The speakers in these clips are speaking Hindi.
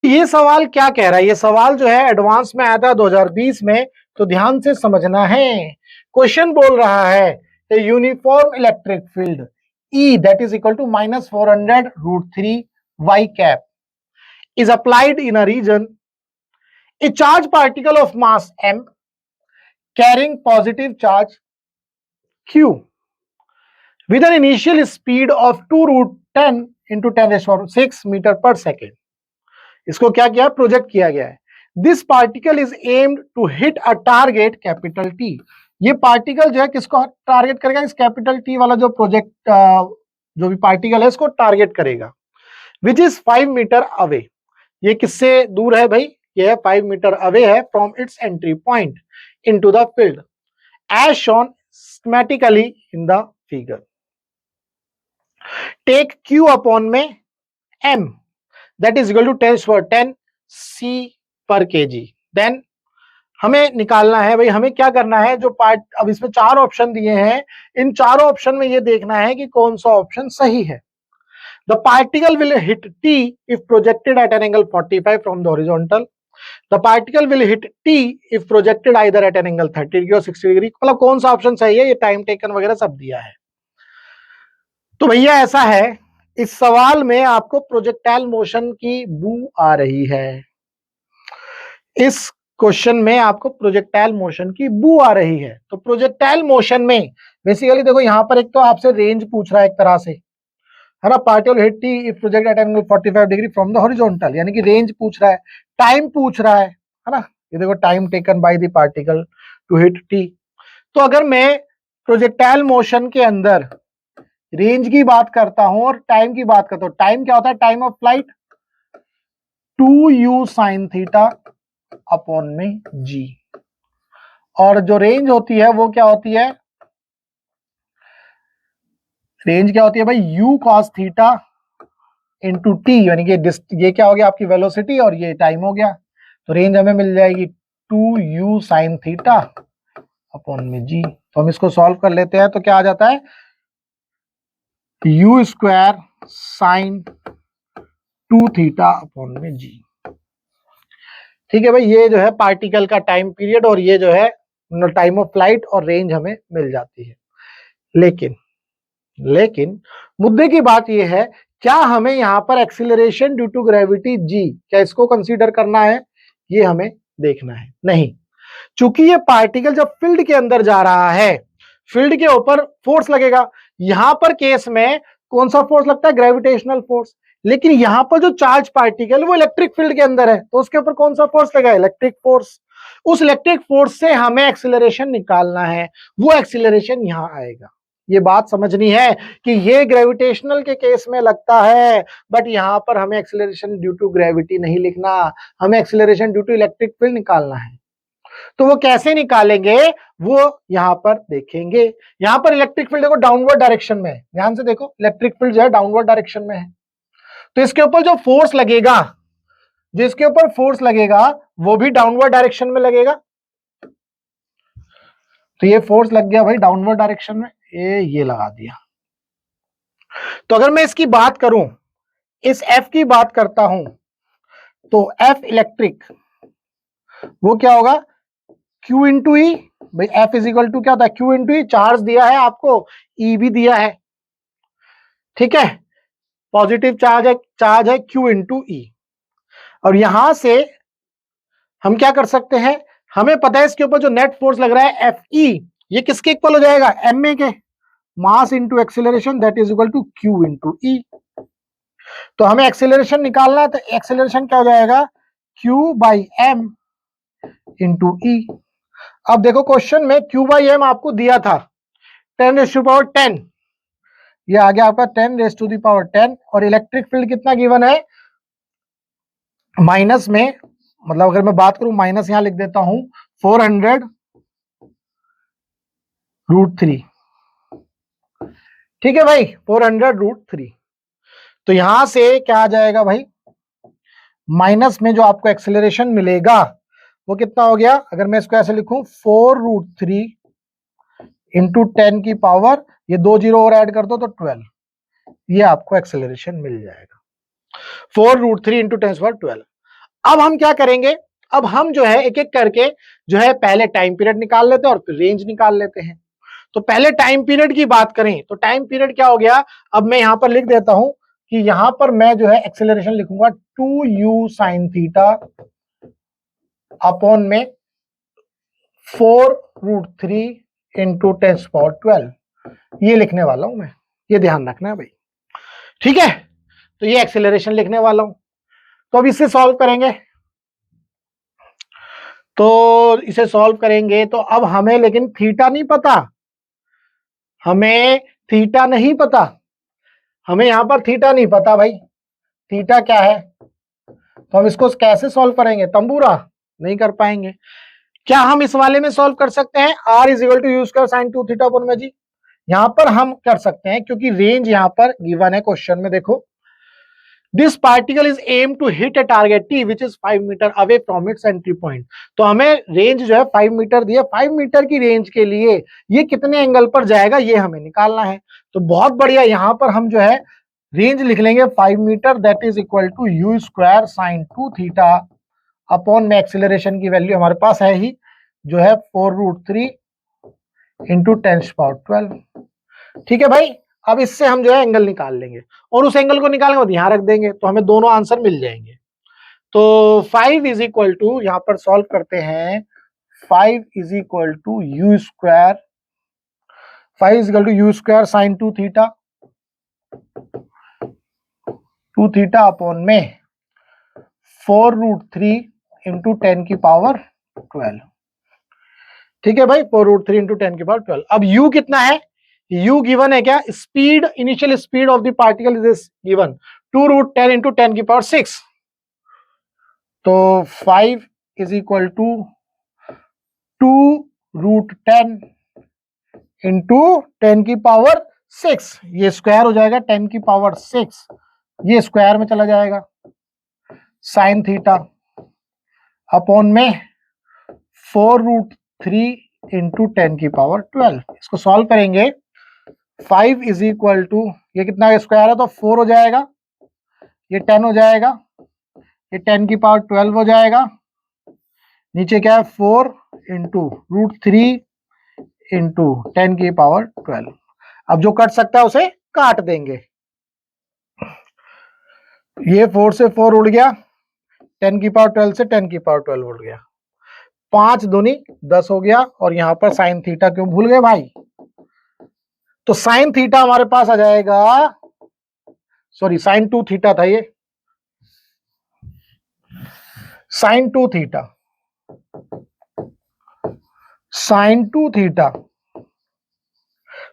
ये सवाल क्या कह रहा है? ये सवाल जो है एडवांस में आया था 2020 में, तो ध्यान से समझना है। क्वेश्चन बोल रहा है uniform electric field E that is equal to -400√3 y cap is applied in a region, a charged particle of mass m carrying positive charge q with an initial speed of 2√10 into 10⁻⁶ metre पर सेकेंड। इसको क्या किया? प्रोजेक्ट किया गया है। This particle is aimed to hit a target capital T. ये पार्टिकल जो है किसको टारगेट करेगा? इस कैपिटल टी वाला जो प्रोजेक्ट जो भी पार्टिकल है इसको टारगेट करेगा। Which is 5 metre away. ये किससे दूर है भाई? ये है 5 मीटर अवे है from its entry point into the field as shown schematically in the figure. Take Q upon में M that is equal to 10⁻10 C पर kg। देन हमें निकालना है भाई, हमें क्या करना है? जो पार्ट अब इसमें 4 ऑप्शन दिए हैं, इन चारों ऑप्शन में ये देखना है कि कौन सा ऑप्शन सही है। The particle will hit T if projected at an angle 45 from the horizontal. The particle will hit T if projected either at an angle 30 degree or 60 degree। मतलब कौन सा ऑप्शन सही है? ये टाइम टेकन वगैरह सब दिया है। तो भैया ऐसा है, इस सवाल में आपको प्रोजेक्टाइल मोशन की बू आ रही है। इस क्वेश्चन में आपको प्रोजेक्टाइल मोशन की बू आ रही है। तो प्रोजेक्टाइल मोशन में बेसिकली देखो, यहां पर एक तो आपसे रेंज पूछ रहा है एक तरह से, है ना। Particle hit T if project at angle 45 degree from the horizontal, यानी कि रेंज पूछ रहा है, टाइम पूछ रहा है ना। ये देखो, time taken by the particle to hit T. तो अगर मैं प्रोजेक्टाइल मोशन के अंदर रेंज की बात करता हूं और टाइम की बात करता हूं, टाइम क्या होता है? Time of flight 2u sin theta upon में g। और जो रेंज होती है वो क्या होती है? रेंज क्या होती है भाई? u cos theta into T, यानी कि ये क्या हो गया? आपकी वेलोसिटी और ये टाइम हो गया। तो रेंज हमें मिल जाएगी 2u sin थीटा अपॉन में g। तो हम इसको सॉल्व कर लेते हैं, तो क्या आ जाता है? u square sine 2 theta upon में g। ठीक है भाई, ये जो है पार्टिकल का टाइम पीरियड और ये जो है टाइम ऑफ फ्लाइट और रेंज हमें मिल जाती है। लेकिन मुद्दे की बात ये है, क्या हमें यहां पर acceleration due to gravity g, क्या इसको कंसीडर करना है? ये हमें देखना है। नहीं, चूंकि ये पार्टिकल जब फील्ड के अंदर जा रहा है, फील्ड के ऊपर फोर्स लगेगा। यहां पर केस में कौन सा फोर्स लगता है? Gravitational force. लेकिन यहां पर जो चार्ज पार्टिकल वो इलेक्ट्रिक फील्ड के अंदर है, तो उसके ऊपर कौन सा फोर्स लगा? Electric force. उस इलेक्ट्रिक फोर्स से हमें एक्सीलरेशन निकालना है, वो एक्सीलरेशन यहां आएगा। ये बात समझनी है कि ये ग्रेविटेशनल के केस में लगता है, बट यहां पर हमें एक्सीलरेशन ड्यू टू ग्रेविटी नहीं लिखना, हमें acceleration due to electric field निकालना है। तो वो कैसे निकालेंगे वो यहां पर देखेंगे। यहां पर इलेक्ट्रिक फील्ड देखो डाउनवर्ड डायरेक्शन में है, ध्यान से देखो, इलेक्ट्रिक फील्ड जो है डाउनवर्ड डायरेक्शन में है। तो इसके ऊपर जो फोर्स लगेगा, जिसके ऊपर फोर्स लगेगा वो भी डाउनवर्ड डायरेक्शन में लगेगा। तो ये फोर्स लग गया भाई डाउनवर्ड डायरेक्शन में, ये लगा दिया। तो अगर मैं इसकी बात करूं, इस F की बात करता हूं, तो F इलेक्ट्रिक वो क्या होगा? Q इंटू ई। भाई F इज इक्वल टू क्या होता है? Q इंटू ई। चार्ज दिया है आपको, E भी दिया है, ठीक है। पॉजिटिव चार्ज है Q इंटू ई। और यहां से हम क्या कर सकते हैं? हमें पता है इसके ऊपर जो नेट फोर्स लग रहा है Fe, ये किसके इक्वल हो जाएगा? ma के, mass into acceleration that is equal to Q into E. तो हमें एक्सीलरेशन निकालना है, तो एक्सीलरेशन क्या हो जाएगा? Q बाई m इंटू ई। अब देखो क्वेश्चन में Q बाई m आपको दिया था 10⁻10, ये आ गया आपका 10⁻10। और इलेक्ट्रिक फील्ड कितना गिवन है? माइनस में, मतलब अगर मैं बात करूं माइनस यहां लिख देता हूं 400√3। ठीक है भाई, 400√3। तो यहां से क्या आ जाएगा भाई? माइनस में जो आपको एक्सेलरेशन मिलेगा वो कितना हो गया? अगर मैं इसको ऐसे लिखूं 4√3 इंटू 10 की पावर, ये 2 जीरो और ऐड कर दो तो 12, ये आपको एक्सेलरेशन मिल जाएगा। 4√3 इंटू 10⁻12। अब हम क्या करेंगे, अब हम जो है एक एक करके जो है पहले टाइम पीरियड निकाल लेते हैं और फिर रेंज निकाल लेते हैं। तो पहले टाइम पीरियड की बात करें तो टाइम पीरियड क्या हो गया, अब मैं यहां पर लिख देता हूं कि यहां पर मैं जो है एक्सेलरेशन लिखूंगा 2u sin थीटा अपॉन में 4√3 इंटू 10⁻12, ये लिखने वाला हूं मैं, ये ध्यान रखना है भाई, ठीक है। तो ये एक्सेलरेशन लिखने वाला हूं। तो अब इसे सॉल्व करेंगे, तो इसे सॉल्व करेंगे तो अब हमें लेकिन थीटा नहीं पता, हमें थीटा नहीं पता, हमें यहां पर थीटा नहीं पता भाई, थीटा क्या है। तो हम इसको कैसे सॉल्व करेंगे, तंबूरा नहीं कर पाएंगे। क्या हम इस वाले में सॉल्व कर सकते हैं, r is equal to u square sine 2 theta upon में जी, यहां पर हम कर सकते हैं क्योंकि रेंज यहां पर गिवन है क्वेश्चन में, देखो this particle is aim to hit a target T which is 5 metre away from its entry point. तो हमें रेंज जो है 5 मीटर दिया, 5 मीटर की रेंज के लिए ये कितने एंगल पर जाएगा ये हमें निकालना है। तो बहुत बढ़िया, यहां पर हम जो है रेंज लिख लेंगे 5 metre, that is equal to u square sine 2 theta upon में एक्सीलरेशन की वैल्यू हमारे पास है ही जो है 4√3 इंटू 10⁻12। ठीक है भाई, अब इससे हम जो है एंगल निकाल लेंगे और उस एंगल को निकालने के बाद यहां रख देंगे तो हमें दोनों आंसर मिल जाएंगे। तो 5 इज इक्वल टू, यहां पर सॉल्व करते हैं, 5 is equal to u square, 5 is equal to u square sine 2 theta upon में 4√3 इंटू 10⁻12। ठीक है भाई, 4√3 इंटू 10⁻12। अब u कितना है, u गिवन है क्या, speed, initial speed of the particle is given 2√10 into 10⁻6। तो 5 इज इक्वल टू 2√10 इंटू 10⁻6, ये स्क्वायर हो जाएगा 10⁻6, ये स्क्वायर में चला जाएगा, साइन थीटा अपॉन में 4√3 इंटू 10⁻12। इसको सॉल्व करेंगे, 5 इज इक्वल टू, ये कितना स्क्वायर है तो 4 हो जाएगा, ये 10 हो जाएगा, ये 10⁻12 हो जाएगा, नीचे क्या है 4 इंटू √3 इंटू 10⁻12। अब जो कट सकता है उसे काट देंगे, ये 4 से 4 उड़ गया, 10⁻12 से 10⁻12 उड़ गया, 5 दूनी 10 हो गया, और यहां पर साइन थीटा क्यों भूल गए भाई, तो साइन थीटा हमारे पास आ जाएगा, सॉरी साइन 2 थीटा था ये, साइन 2 थीटा, साइन 2 थीटा,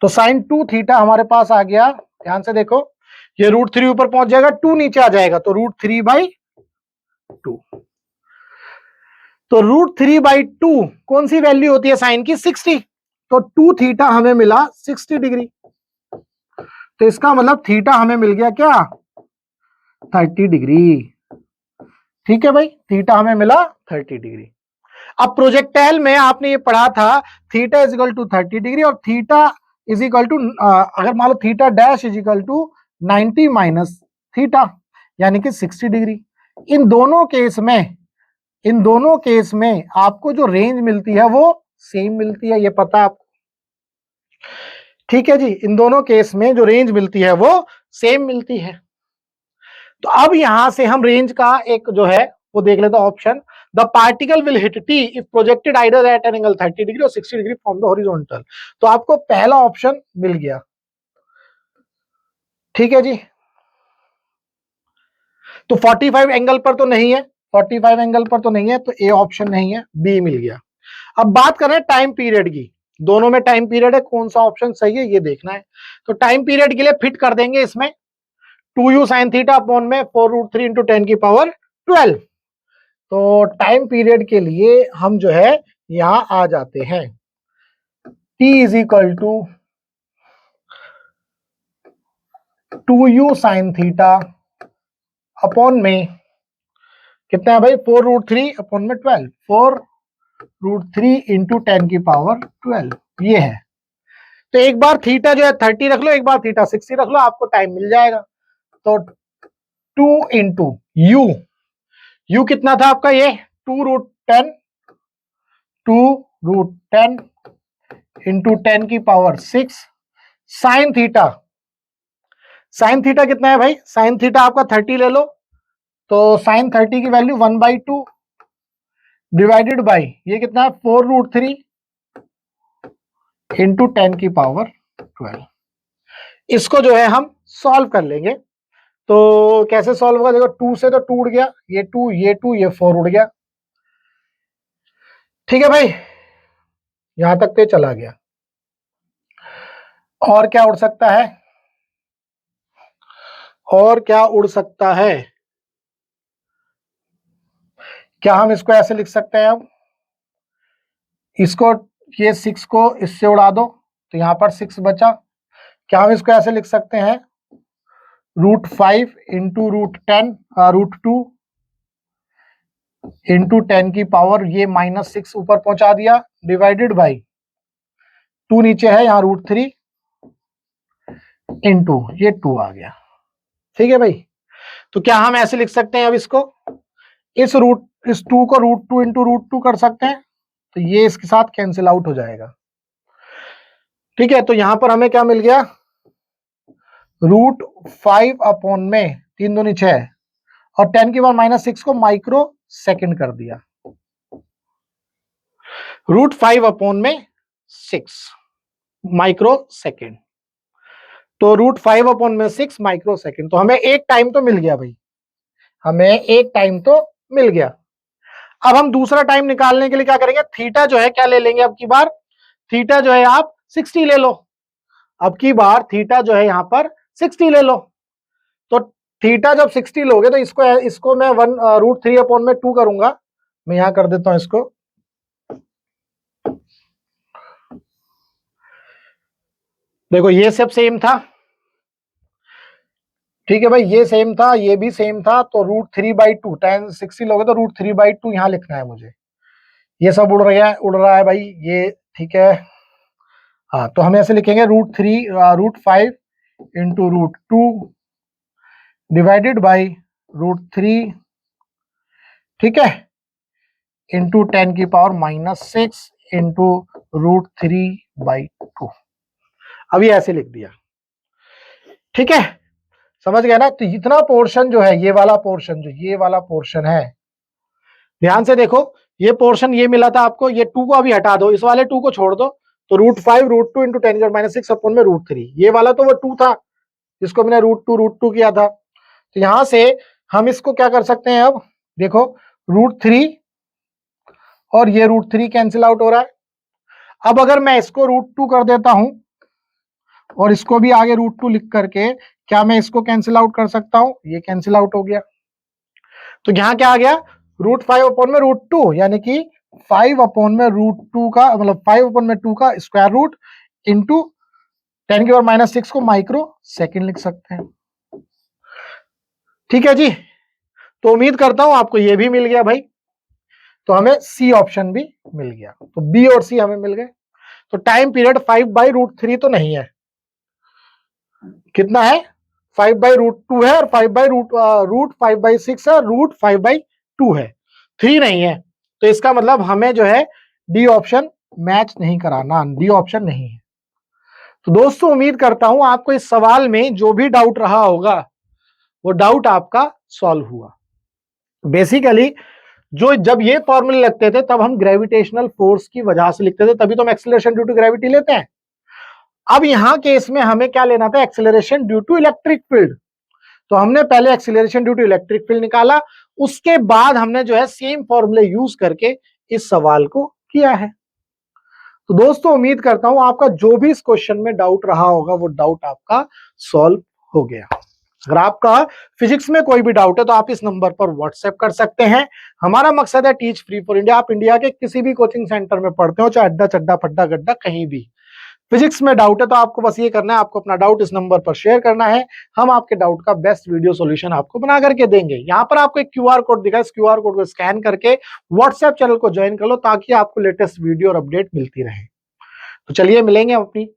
तो साइन 2 थीटा हमारे पास आ गया, ध्यान से देखो, ये √3 ऊपर पहुंच जाएगा, 2 नीचे आ जाएगा, तो √3/2, तो √3/2 कौन सी वैल्यू होती है साइन की, 60, तो 2 थीटा हमें मिला 60 डिग्री, तो इसका मतलब थीटा हमें मिल गया क्या, 30 डिग्री। ठीक है भाई, थीटा हमें मिला 30 डिग्री। अब प्रोजेक्टाइल में आपने ये पढ़ा था theta is equal to 30 degree और थीटा इज इक्वल टू, अगर मान लो theta dash is equal to 90 minus theta, यानी कि 60 डिग्री। इन दोनों केस में, इन दोनों केस में आपको जो रेंज मिलती है वो सेम मिलती है, ये पता आपको, ठीक है जी, इन दोनों केस में जो रेंज मिलती है वो सेम मिलती है। तो अब यहां से हम रेंज का एक जो है वो देख लेते हैं option, the particle will hit T if projected either eight an angle 30 degree और 60 डिग्री फ्रॉम द हॉरिजॉन्टल। तो आपको पहला ऑप्शन मिल गया, ठीक है जी। तो 45 एंगल पर तो नहीं है, 45 एंगल पर तो नहीं है, तो ए ऑप्शन नहीं है, बी मिल गया। अब बात करें टाइम पीरियड की, दोनों में टाइम पीरियड है, कौन सा ऑप्शन सही है ये देखना है। तो टाइम पीरियड के लिए फिट कर देंगे इसमें 2u sin थीटा अपॉन में 4√3 इंटू 10⁻12। तो टाइम पीरियड के लिए हम जो है यहां आ जाते हैं, t is equal to 2u sin theta upon में कितना है भाई, 4√3 अपॉन में 12, 4√3 इंटू 10⁻12, ये है। तो एक बार थीटा जो है 30 रख लो, एक बार थीटा 60 रख लो, आपको टाइम मिल जाएगा। तो 2 इंटू u कितना था आपका, ये 2√10 इंटू 10 की power 6 sine theta. Sine theta कितना है भाई, साइन थीटा आपका 30 ले लो, तो साइन 30 की वैल्यू 1/2 डिवाइडेड बाई ये कितना है 4√3 इंटू 10 की पावर 12। इसको जो है हम सॉल्व कर लेंगे। तो कैसे सॉल्व होगा, देखो 2 से तो 2 उड़ गया, ये 2 ये 2 ये 4 उड़ गया। ठीक है भाई, यहां तक तो चला गया। और क्या उड़ सकता है, और क्या उड़ सकता है, क्या हम इसको ऐसे लिख सकते हैं, अब इसको ये 6 को इससे उड़ा दो तो यहां पर 6 बचा। क्या हम इसको ऐसे लिख सकते हैं, √5 इंटू √2 इंटू 10 की पावर ये -6 ऊपर पहुंचा दिया डिवाइडेड बाई 2 नीचे है, यहां √3 इंटू ये 2 आ गया। ठीक है भाई, तो क्या हम ऐसे लिख सकते हैं, अब इसको इस 2 को √2 इंटू √2 कर सकते हैं, तो ये इसके साथ कैंसिल आउट हो जाएगा। ठीक है, तो यहां पर हमें क्या मिल गया, √5 अपॉन में 3 दूनी 6 और 10 की पावर -6 को माइक्रो सेकेंड कर दिया, √5 अपॉन में 6 माइक्रो सेकेंड, तो √5 अपॉन में 6 माइक्रो सेकेंड। तो हमें एक टाइम तो मिल गया भाई, हमें एक टाइम तो मिल गया। अब हम दूसरा टाइम निकालने के लिए क्या करेंगे, थीटा जो है क्या ले लेंगे, अब की बार थीटा जो है आप 60 ले लो, अब की बार थीटा जो है यहां पर 60 ले लो। तो थीटा जब 60 लोगे तो इसको मैं √3 अपॉन में 2 करूंगा, मैं यहां कर देता हूं इसको। देखो ये सब सेम था, ठीक है भाई, ये सेम था, ये भी सेम था, तो √3/2 tan 60 लोगे तो √3/2 यहां लिखना है मुझे। ये सब उड़ रहा है भाई ये, ठीक है। हाँ, तो हम ऐसे लिखेंगे √5 इंटू √2 डिवाइडेड बाई √3, ठीक है, इंटू 10 की पावर -6 इंटू √3/2। अभी ऐसे लिख दिया, ठीक है, समझ गया ना। तो इतना पोर्शन जो है, ये वाला पोर्शन, जो ये वाला पोर्शन है, ध्यान से देखो, ये पोर्शन ये मिला था आपको, ये 2 को अभी हटा दो, इस वाले 2 को छोड़ दो, तो √5 √2 इंटू 10 की पावर -6 अपॉन में √3, ये वाला तो वो 2 था जिसको मैंने √2 किया था। तो यहां से हम इसको क्या कर सकते हैं, अब देखो √3 और ये √3 कैंसिल आउट हो रहा है। अब अगर मैं इसको √2 कर देता हूं और इसको भी आगे √2 लिख करके, क्या मैं इसको कैंसिल आउट कर सकता हूं, ये कैंसिल आउट हो गया। तो यहां क्या आ गया, √5 अपॉन में √2, यानी कि 5 अपॉन में √2 का मतलब 5 अपॉन में 2 का स्क्वायर रूट इंटू 10 की पावर -6 को माइक्रो सेकेंड लिख सकते हैं। ठीक है जी, तो उम्मीद करता हूं आपको ये भी मिल गया भाई। तो हमें सी ऑप्शन भी मिल गया, तो बी और सी हमें मिल गए। तो टाइम पीरियड 5/√3 तो नहीं है, कितना है, 5/√2 है, और 5/√5/6 है, √5/2 है, 3 नहीं है। तो इसका मतलब हमें जो है डी ऑप्शन मैच नहीं कराना, डी ऑप्शन नहीं है। तो दोस्तों उम्मीद करता हूं आपको इस सवाल में जो भी डाउट रहा होगा वो डाउट आपका सॉल्व हुआ। बेसिकली जो जब ये फॉर्मूले लगते थे तब हम ग्रेविटेशनल फोर्स की वजह से लिखते थे, तभी तो हम एक्सीलरेशन ड्यू टू ग्रेविटी लेते हैं। अब यहां केस में हमें क्या लेना था, acceleration due to electric field. तो हमने पहले acceleration due to electric field निकाला, उसके बाद हमने जो है सेम फॉर्मूले यूज करके इस सवाल को किया है। तो दोस्तों उम्मीद करता हूं आपका जो भी इस क्वेश्चन में डाउट रहा होगा वो डाउट आपका सॉल्व हो गया। अगर आपका फिजिक्स में कोई भी डाउट है तो आप इस नंबर पर व्हाट्सएप कर सकते हैं। हमारा मकसद है टीच फ्री फॉर इंडिया। आप इंडिया के किसी भी कोचिंग सेंटर में पढ़ते हो, चाहे अड्डा चड्डा फड्डा गड्ढा कहीं भी, फिजिक्स में डाउट है तो आपको बस ये करना है, आपको अपना डाउट इस नंबर पर शेयर करना है, हम आपके डाउट का बेस्ट वीडियो सॉल्यूशन आपको बना करके देंगे। यहाँ पर आपको एक क्यूआर कोड दिखा है, इस क्यूआर कोड को स्कैन करके व्हाट्सएप चैनल को ज्वाइन कर लो ताकि आपको लेटेस्ट वीडियो और अपडेट मिलती रहे। तो चलिए मिलेंगे अपनी